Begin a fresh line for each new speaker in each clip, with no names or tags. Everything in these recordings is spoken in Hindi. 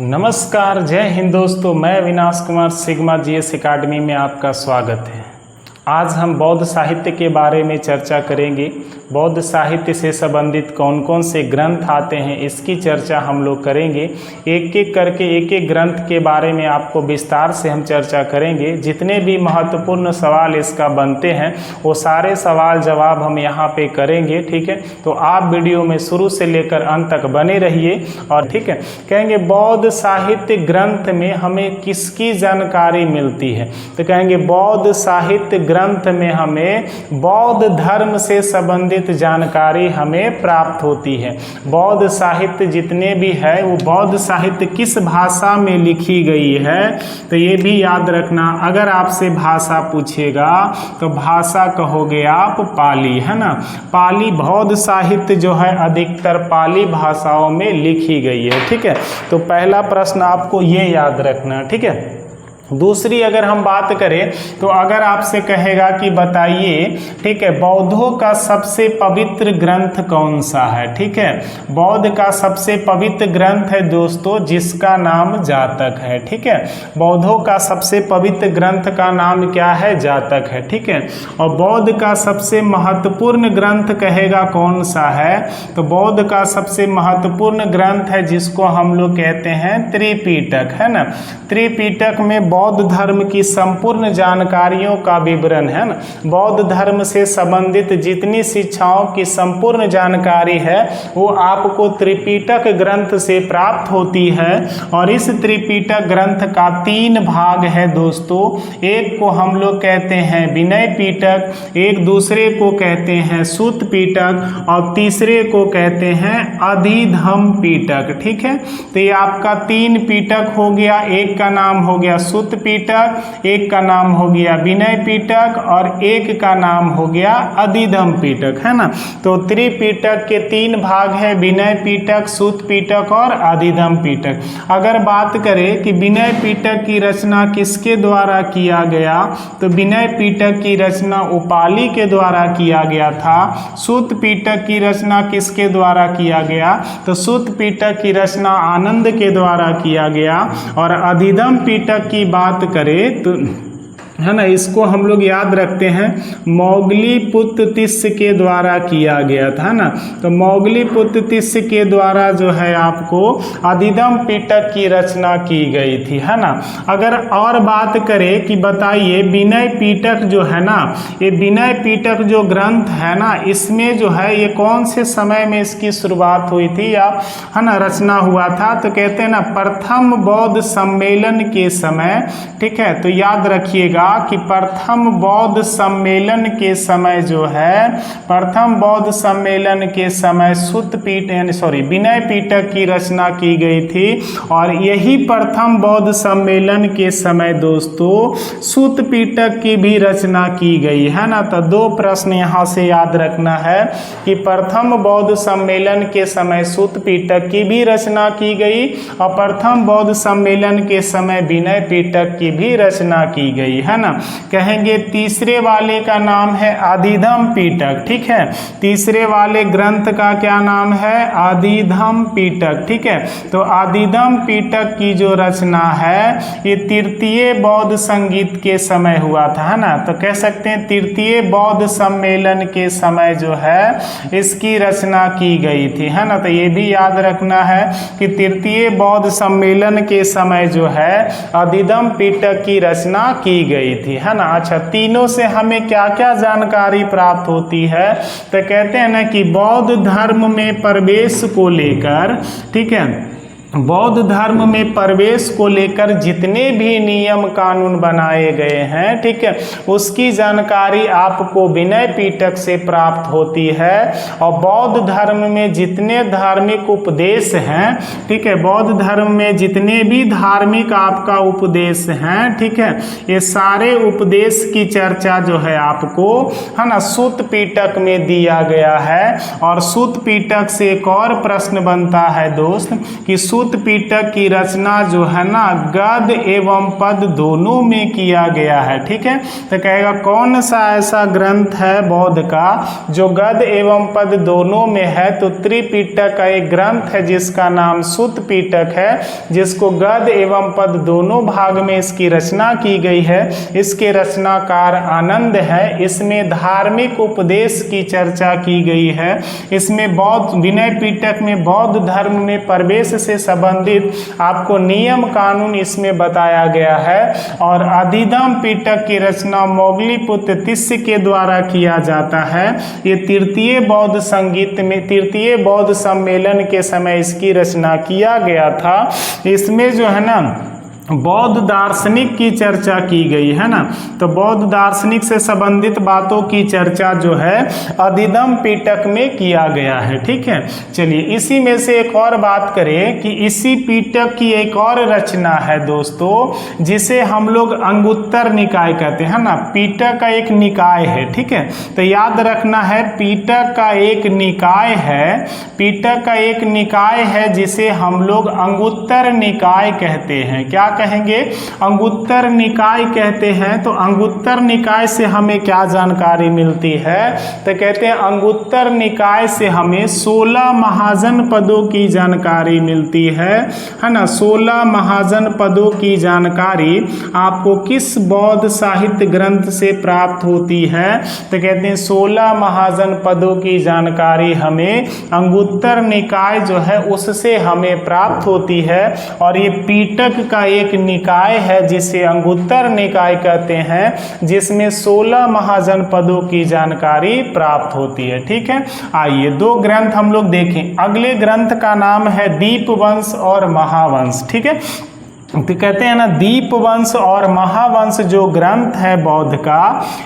नमस्कार, जय हिंद दोस्तों। मैं Avinash Kumar sigma GS academy में आपका स्वागत है। आज हम बौद्ध साहित्य के बारे में चर्चा करेंगे। बौद्ध साहित्य से संबंधित कौन कौन से ग्रंथ आते हैं इसकी चर्चा हम लोग करेंगे। एक एक करके एक एक ग्रंथ के बारे में आपको विस्तार से हम चर्चा करेंगे। जितने भी महत्वपूर्ण सवाल इसका बनते हैं वो सारे सवाल जवाब हम यहाँ पे करेंगे, ठीक है। तो आप वीडियो में शुरू से लेकर अंत तक बने रहिए। और ठीक है, कहेंगे बौद्ध साहित्य ग्रंथ में हमें किसकी जानकारी मिलती है, तो कहेंगे बौद्ध साहित्य ग्रंथ में हमें बौद्ध धर्म से संबंधित जानकारी हमें प्राप्त होती है। बौद्ध साहित्य जितने भी है वो बौद्ध साहित्य किस भाषा में लिखी गई है, तो ये भी याद रखना। अगर आपसे भाषा पूछेगा तो भाषा कहोगे आप पाली, है ना। पाली बौद्ध साहित्य जो है अधिकतर पाली भाषाओं में लिखी गई है, ठीक है। तो पहला प्रश्न आपको ये याद रखना, ठीक है। दूसरी अगर हम बात करें तो अगर आपसे कहेगा कि बताइए, ठीक है, बौद्धों का सबसे पवित्र ग्रंथ कौन सा है, ठीक है। बौद्ध का सबसे पवित्र ग्रंथ है दोस्तों जिसका नाम जातक है, ठीक है। बौद्धों का सबसे पवित्र ग्रंथ का नाम क्या है, जातक है, ठीक है। और बौद्ध का सबसे महत्वपूर्ण ग्रंथ कहेगा कौन सा है, तो बौद्ध का सबसे महत्वपूर्ण ग्रंथ है जिसको हम लोग कहते हैं त्रिपिटक, है ना। त्रिपिटक में बौद्ध धर्म की संपूर्ण जानकारियों का विवरण है ना। बौद्ध धर्म से संबंधित जितनी शिक्षाओं की संपूर्ण जानकारी है वो आपको त्रिपिटक ग्रंथ से प्राप्त होती है। और इस त्रिपिटक ग्रंथ का 3 भाग है दोस्तों। एक को हम लोग कहते हैं विनय पिटक, एक दूसरे को कहते हैं सूत पिटक और तीसरे को कहते हैं अधिधम्म पिटक, ठीक है। तो ये आपका 3 पिटक हो गया। एक का नाम हो गया सूत पिटक, एक का नाम हो गया विनय पिटक और एक का नाम हो गया अधिधम्म पिटक, है ना। तो त्रिपिटक के 3 भाग है, विनय पिटक, सूत पिटक और अधिधम्म पिटक। अगर बात करें कि विनय पिटक की रचना किसके द्वारा किया गया, तो विनय पिटक की रचना उपाली के द्वारा किया गया था। सूत पिटक की रचना किसके द्वारा किया गया, तो सूत पिटक की रचना आनंद के द्वारा किया गया। और अधिधम्म पिटक की बात करें तो है ना, इसको हम लोग याद रखते हैं मौगली तिस्य के द्वारा किया गया था ना। तो मौगली तिस्य के द्वारा जो है आपको अधिधम्म पिटक की रचना की गई थी, है ना। अगर और बात करें कि बताइए विनय पिटक जो है ना, ये विनय पिटक जो ग्रंथ है ना, इसमें जो है ये कौन से समय में इसकी शुरुआत हुई थी या है ना रचना हुआ था, तो कहते हैं ना प्रथम बौद्ध सम्मेलन के समय, ठीक है। तो याद रखिएगा कि प्रथम बौद्ध सम्मेलन के समय जो है, प्रथम बौद्ध सम्मेलन के समय विनय पिटक की रचना की गई थी। और यही प्रथम बौद्ध सम्मेलन के समय दोस्तों सूत पिटक की भी रचना की गई, है ना। तो 2 प्रश्न यहाँ से याद रखना है कि प्रथम बौद्ध सम्मेलन के समय सूत पिटक की भी रचना की गई और प्रथम बौद्ध सम्मेलन के समय विनय पिटक की भी रचना की गई, है ना। कहेंगे तीसरे वाले का नाम है अधिधम्म पिटक, ठीक है। तीसरे वाले ग्रंथ का क्या नाम है, अधिधम्म पिटक, ठीक है। तो अधिधम्म पिटक की जो रचना है ये तृतीय बौद्ध संगीत के समय हुआ था, है ना। तो कह सकते हैं तृतीय बौद्ध सम्मेलन के समय जो है इसकी रचना की गई थी, है ना। तो ये भी याद रखना है कि तृतीय बौद्ध सम्मेलन के समय जो है अधिधम्म पिटक की रचना की गई थी, है ना। अच्छा, तीनों से हमें क्या क्या जानकारी प्राप्त होती है, तो कहते हैं ना कि बौद्ध धर्म में प्रवेश को लेकर, ठीक है, बौद्ध धर्म में प्रवेश को लेकर जितने भी नियम कानून बनाए गए हैं, ठीक है, उसकी जानकारी आपको विनय पिटक से प्राप्त होती है। और बौद्ध धर्म में जितने धार्मिक उपदेश हैं, ठीक है, बौद्ध धर्म में जितने भी धार्मिक आपका उपदेश हैं, ठीक है, ये सारे उपदेश की चर्चा जो है आपको, है ना, सूत पिटक में दिया गया है। और सूत पिटक से एक और प्रश्न बनता है दोस्त कि सूत सूत पिटक की रचना जो है ना गद्य एवं पद दोनों में किया गया है। ठीक है, तो कहेगा कौन सा ऐसा ग्रंथ है बौद्ध का जो गद्य एवं पद दोनों में है, तो त्रिपिटक का एक ग्रंथ है जिसका नाम सूत पिटक है, जिसको गद्य एवं पद दोनों भाग में इसकी रचना की गई है। इसके रचनाकार आनंद है। इसमें धार्मिक उपदेश की चर्चा की गई है। इसमें बौद्ध विनय पिटक में बौद्ध धर्म में प्रवेश से संबंधित आपको नियम कानून इसमें बताया गया है। और अधिगम पिटक की रचना मोगलीपुत्र तिस्य के द्वारा किया जाता है। ये तृतीय बौद्ध संगीत में तृतीय बौद्ध सम्मेलन के समय इसकी रचना किया गया था। इसमें जो है ना बौद्ध दार्शनिक की चर्चा की गई है ना, तो बौद्ध दार्शनिक से संबंधित बातों की चर्चा जो है अधिगम पिटक में किया गया है। ठीक है, चलिए इसी में से एक और बात करें कि इसी पिटक की एक और रचना है दोस्तों, जिसे हम लोग अंगुत्तर निकाय कहते हैं ना। पिटक का एक निकाय है। ठीक है, तो याद रखना है पिटक का एक निकाय है, पिटक का एक निकाय है जिसे हम लोग अंगुत्तर निकाय कहते हैं। क्या कहेंगे? अंगुत्तर निकाय कहते हैं। तो अंगुत्तर निकाय से हमें क्या जानकारी मिलती है? तो कहते हैं अंगुत्तर निकाय से हमें 16 महाजन पदों की जानकारी मिलती है ना। 16 महाजन पदों की जानकारी आपको किस बौद्ध साहित्य ग्रंथ से प्राप्त होती है? तो कहते हैं 16 महाजन पदों की जानकारी हमें अंगुत्तर निकाय जो है उससे हमें प्राप्त होती है। और ये पिटक का एक निकाय है जिसे अंगुत्तर निकाय कहते हैं, जिसमें 16 महाजन पदों की जानकारी प्राप्त होती है। ठीक है, आइए 2 ग्रंथ हम लोग देखें। अगले ग्रंथ का नाम है दीपवंश और महावंश। ठीक है, तो कहते हैं ना दीपवंश और महावंश जो ग्रंथ है बौद्ध का,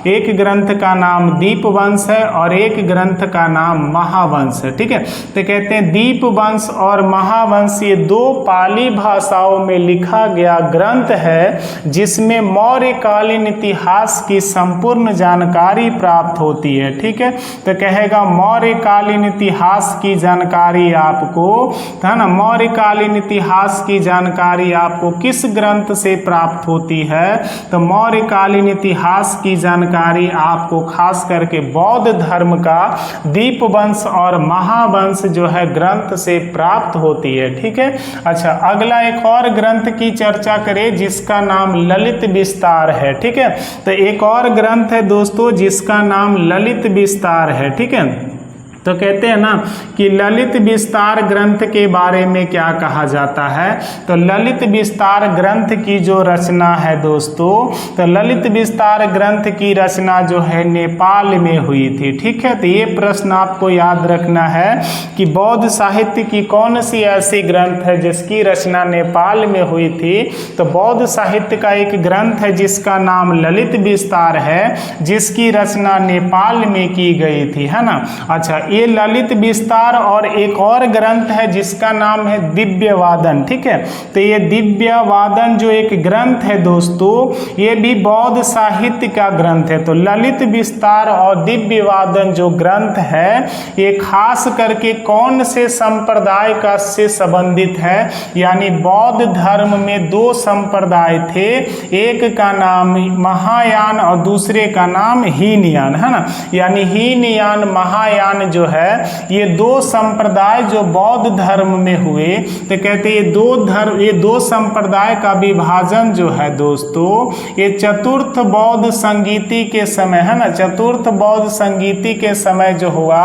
एक ग्रंथ का नाम दीपवंश है और एक ग्रंथ का नाम महावंश है। ठीक है, तो कहते हैं दीपवंश और महावंश ये 2 पाली भाषाओं में लिखा गया ग्रंथ है, जिसमें मौर्यकालीन इतिहास की संपूर्ण जानकारी प्राप्त होती है। ठीक है, तो कहेगा मौर्यकालीन इतिहास की जानकारी आपको है ना, मौर्यकालीन इतिहास की जानकारी आपको किस ग्रंथ से प्राप्त होती है? तो मौर्यकालीन इतिहास की जानकारी आपको खास करके बौद्ध धर्म का दीपवंश और महावंश जो है ग्रंथ से प्राप्त होती है। ठीक है, अच्छा अगला एक और ग्रंथ की चर्चा करें जिसका नाम ललित विस्तार है। ठीक है, तो एक और ग्रंथ है दोस्तों जिसका नाम ललित विस्तार है। ठीक है, तो कहते हैं ना कि ललित विस्तार ग्रंथ के बारे में क्या कहा जाता है? तो ललित विस्तार ग्रंथ की जो रचना है दोस्तों, तो ललित विस्तार ग्रंथ की रचना जो है नेपाल में हुई थी। ठीक है, तो ये प्रश्न आपको याद रखना है कि बौद्ध साहित्य की कौन सी ऐसी ग्रंथ है जिसकी रचना नेपाल में हुई थी? तो बौद्ध साहित्य का एक ग्रंथ है जिसका नाम ललित विस्तार है, जिसकी रचना नेपाल में की गई थी, है ना। अच्छा, ये ललित विस्तार और एक और ग्रंथ है जिसका नाम है दिव्यवादन। ठीक है, तो ये दिव्यवादन जो एक ग्रंथ है दोस्तों, ये भी बौद्ध साहित्य का ग्रंथ है। तो ललित विस्तार और दिव्यवादन जो ग्रंथ है ये खास करके कौन से संप्रदाय का से संबंधित है? यानी बौद्ध धर्म में 2 संप्रदाय थे, एक का नाम महायान और दूसरे का नाम हीनयान, है ना। यानी हीनयान महायान जो है ये 2 संप्रदाय जो बौद्ध धर्म में हुए, तो कहते हैं ये दो संप्रदाय का विभाजन जो है दोस्तों ये चतुर्थ बौद्ध संगीति के समय, है ना, चतुर्थ बौद्ध संगीति के समय जो हुआ,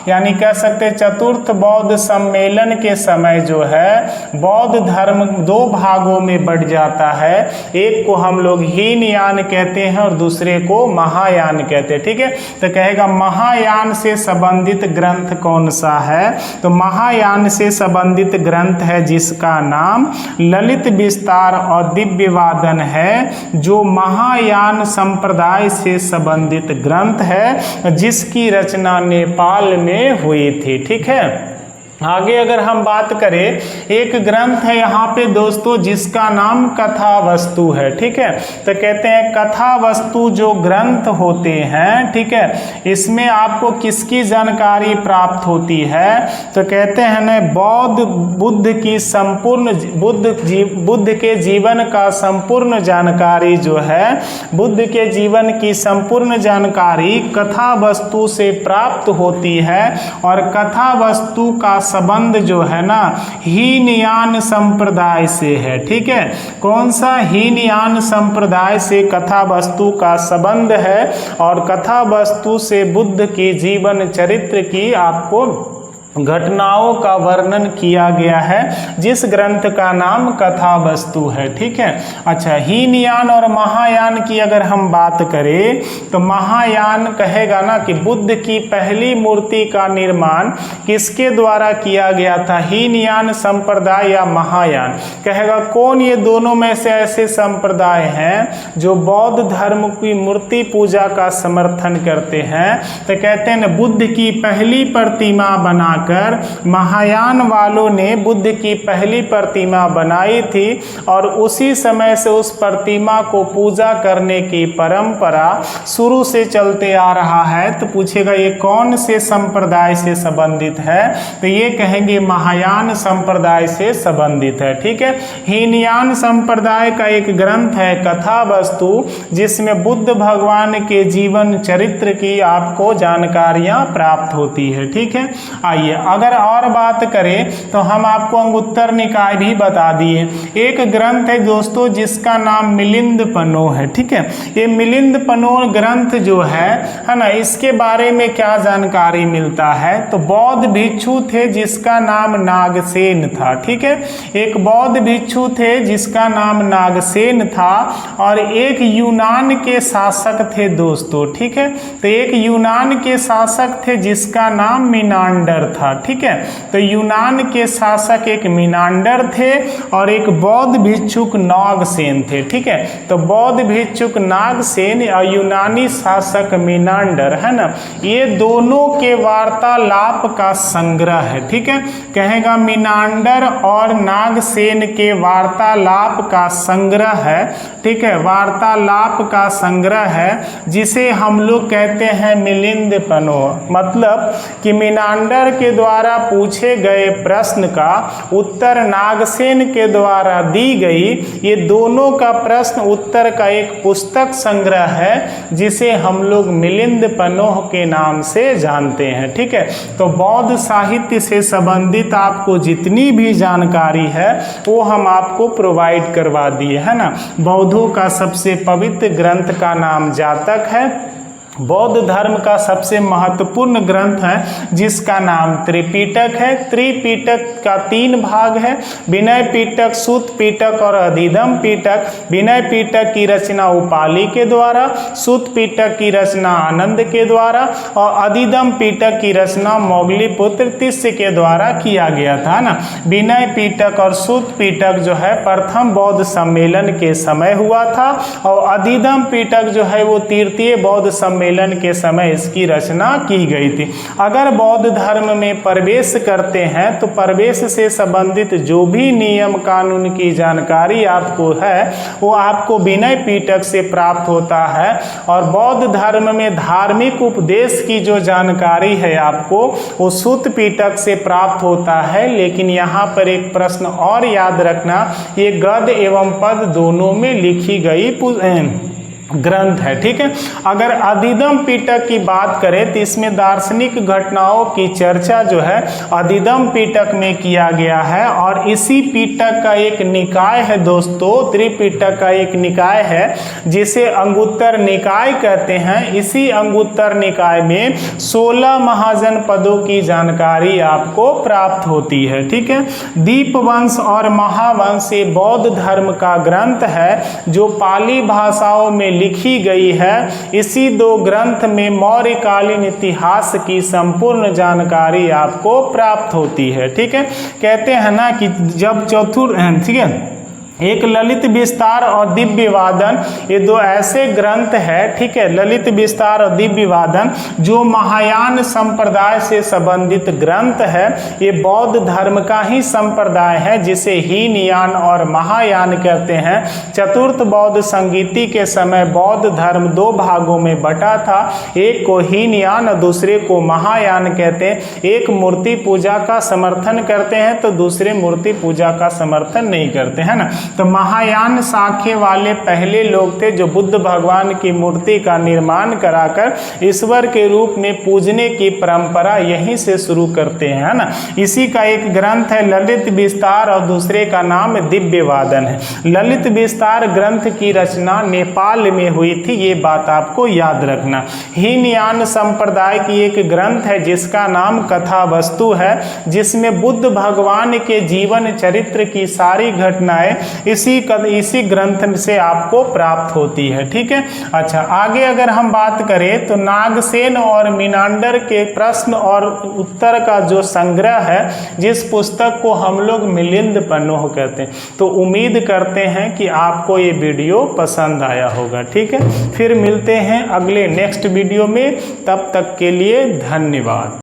यानी कह सकते हैं चतुर्थ बौद्ध सम्मेलन के समय जो है बौद्ध धर्म 2 भागों में बढ़ जाता है। एक को हम लोग हीनयान कहते हैं और दूसरे को महायान कहते हैं। ठीक है, तो कहेगा महायान से संबंधित ग्रंथ कौन सा है? तो महायान से संबंधित ग्रंथ है जिसका नाम ललित विस्तार और दिव्यवादन है, जो महायान संप्रदाय से संबंधित ग्रंथ है जिसकी रचना नेपाल में हुई थी। ठीक है, आगे अगर हम बात करें, एक ग्रंथ है यहाँ पे दोस्तों जिसका नाम कथा वस्तु है, ठीक है। तो कहते हैं कथा वस्तु जो ग्रंथ होते हैं, ठीक है, इसमें आपको किसकी जानकारी प्राप्त होती है? तो कहते हैं ना बुद्ध की संपूर्ण बुद्ध के जीवन का संपूर्ण जानकारी जो है, बुद्ध के जीवन की संपूर्ण जानकारी कथा वस्तु से प्राप्त होती है। और कथा वस्तु का संबंध जो है ना हीनयान संप्रदाय से है, ठीक है। कौन सा? हीनयान संप्रदाय से कथा वस्तु का संबंध है। और कथा वस्तु से बुद्ध की जीवन चरित्र की आपको घटनाओं का वर्णन किया गया है, जिस ग्रंथ का नाम कथा वस्तु है, ठीक है। अच्छा, हीनयान और महायान की अगर हम बात करें तो महायान कहेगा ना कि बुद्ध की पहली मूर्ति का निर्माण किसके द्वारा किया गया था, हीनयान संप्रदाय या महायान? कहेगा कौन ये दोनों में से ऐसे संप्रदाय हैं जो बौद्ध धर्म की मूर्ति पूजा का समर्थन करते हैं? तो कहते हैं बुद्ध की पहली प्रतिमा बना महायान वालों ने बुद्ध की पहली प्रतिमा बनाई थी और उसी समय से उस प्रतिमा को पूजा करने की परंपरा शुरू से चलते आ रहा है। तो पूछेगा ये कौन से संप्रदाय से संबंधित है? तो ये कहेंगे महायान संप्रदाय से संबंधित है, ठीक है। हीनयान संप्रदाय का एक ग्रंथ है कथा वस्तु, जिसमें बुद्ध भगवान के जीवन चरित्र की आपको जानकारियां प्राप्त होती है, ठीक है। आइए अगर और बात करें तो हम आपको अंगुत्तर निकाय भी बता दिए। एक ग्रंथ है दोस्तों जिसका नाम मिलिंदपनो है, ठीक है। ये मिलिंदपनो ग्रंथ जो है ना, इसके बारे में क्या जानकारी मिलता है? तो बौद्ध भिक्षु थे जिसका नाम नागसेन था, ठीक है। एक बौद्ध भिक्षु थे जिसका नाम नागसेन था और एक यूनान के शासक थे दोस्तों, ठीक है। तो एक यूनान के शासक थे जिसका नाम मिनांडर था, ठीक है। तो यूनान के शासक एक मिनांडर थे और एक बौद्ध भिक्षुक नागसेन थे, ठीक है। तो बौद्ध भिक्षुक नागसेन और यूनानी शासक मिनांडर है ना, ये दोनों के वार्तालाप का संग्रह है, ठीक है। कहेगा मिनांडर और नागसेन के वार्तालाप का संग्रह है, ठीक है, वार्तालाप का संग्रह है, जिसे हम लोग कहते हैं मिलिंदपनो। मतलब कि मिनांडर के द्वारा पूछे गए प्रश्न का उत्तर नागसेन के द्वारा दी गई, ये दोनों का प्रश्न उत्तर का एक पुस्तक संग्रह है जिसे हम लोग मिलिंदपनो के नाम से जानते हैं, ठीक है। तो बौद्ध साहित्य से संबंधित आपको जितनी भी जानकारी है वो हम आपको प्रोवाइड करवा दिए, है ना। बौद्धों का सबसे पवित्र ग्रंथ का नाम जातक है। बौद्ध धर्म का सबसे महत्वपूर्ण ग्रंथ है जिसका नाम त्रिपिटक है। त्रिपिटक का 3 भाग है, विनय पिटक, सूत पिटक और अधिदम पिटक। विनय पिटक की रचना उपाली के द्वारा, सूत पिटक की रचना आनंद के द्वारा और अधिदम पिटक की रचना मोगलीपुत्र तिस्य के द्वारा किया गया था ना। विनय पिटक और सूत पिटक जो है प्रथम बौद्ध सम्मेलन के समय हुआ था और अधिदम पिटक जो है वो तृतीय बौद्ध सम्मेलन के समय इसकी रचना की गई थी। अगर बौद्ध धर्म में प्रवेश करते हैं तो प्रवेश से संबंधित जो भी नियम कानून की जानकारी आपको है वो आपको विनय पिटक से प्राप्त होता है। और बौद्ध धर्म में धार्मिक उपदेश की जो जानकारी है आपको वो सूत पिटक से प्राप्त होता है। लेकिन यहाँ पर एक प्रश्न और याद रखना, ये गद्य एवं पद दोनों में लिखी गई ग्रंथ है, ठीक है। अगर अधिदम पिटक की बात करें तो इसमें दार्शनिक घटनाओं की चर्चा जो है अधिदम पिटक में किया गया है और इसी पिटक का एक निकाय है दोस्तों, त्रिपिटक का एक निकाय है जिसे अंगुत्तर निकाय कहते हैं। इसी अंगुत्तर निकाय में 16 महाजन पदों की जानकारी आपको प्राप्त होती है, ठीक है। दीपवंश और महावंश ये बौद्ध धर्म का ग्रंथ है जो पाली भाषाओं में लिखी गई है। इसी 2 ग्रंथ में मौर्यकालीन इतिहास की संपूर्ण जानकारी आपको प्राप्त होती है, ठीक है। कहते हैं ना कि जब ठीक है एक ललित विस्तार और दिव्य वादन, ये दो ऐसे ग्रंथ है, ठीक है, ललित विस्तार और दिव्य वादन जो महायान संप्रदाय से संबंधित ग्रंथ है। ये बौद्ध धर्म का ही संप्रदाय है जिसे हीनयान और महायान कहते हैं। चतुर्थ बौद्ध संगीति के समय बौद्ध धर्म दो भागों में बटा था, एक को हीनयान और दूसरे को महायान कहते हैं। एक मूर्ति पूजा का समर्थन करते हैं तो दूसरे मूर्ति पूजा का समर्थन नहीं करते हैं ना। तो महायान शाखे वाले पहले लोग थे जो बुद्ध भगवान की मूर्ति का निर्माण कराकर ईश्वर के रूप में पूजने की परंपरा यहीं से शुरू करते हैं, है ना। इसी का एक ग्रंथ है ललित विस्तार और दूसरे का नाम दिव्य वादन है। ललित विस्तार ग्रंथ की रचना नेपाल में हुई थी, ये बात आपको याद रखना। हीनयान संप्रदाय की एक ग्रंथ है जिसका नाम कथा वस्तु है, जिसमें बुद्ध भगवान के जीवन चरित्र की सारी घटनाएं इसी ग्रंथ से आपको प्राप्त होती है, ठीक है। अच्छा, आगे अगर हम बात करें तो नागसेन और मीनांडर के प्रश्न और उत्तर का जो संग्रह है, जिस पुस्तक को हम लोग मिलिंद पन्नोह कहते हैं, तो उम्मीद करते हैं कि आपको ये वीडियो पसंद आया होगा, ठीक है। फिर मिलते हैं अगले नेक्स्ट वीडियो में, तब तक के लिए धन्यवाद।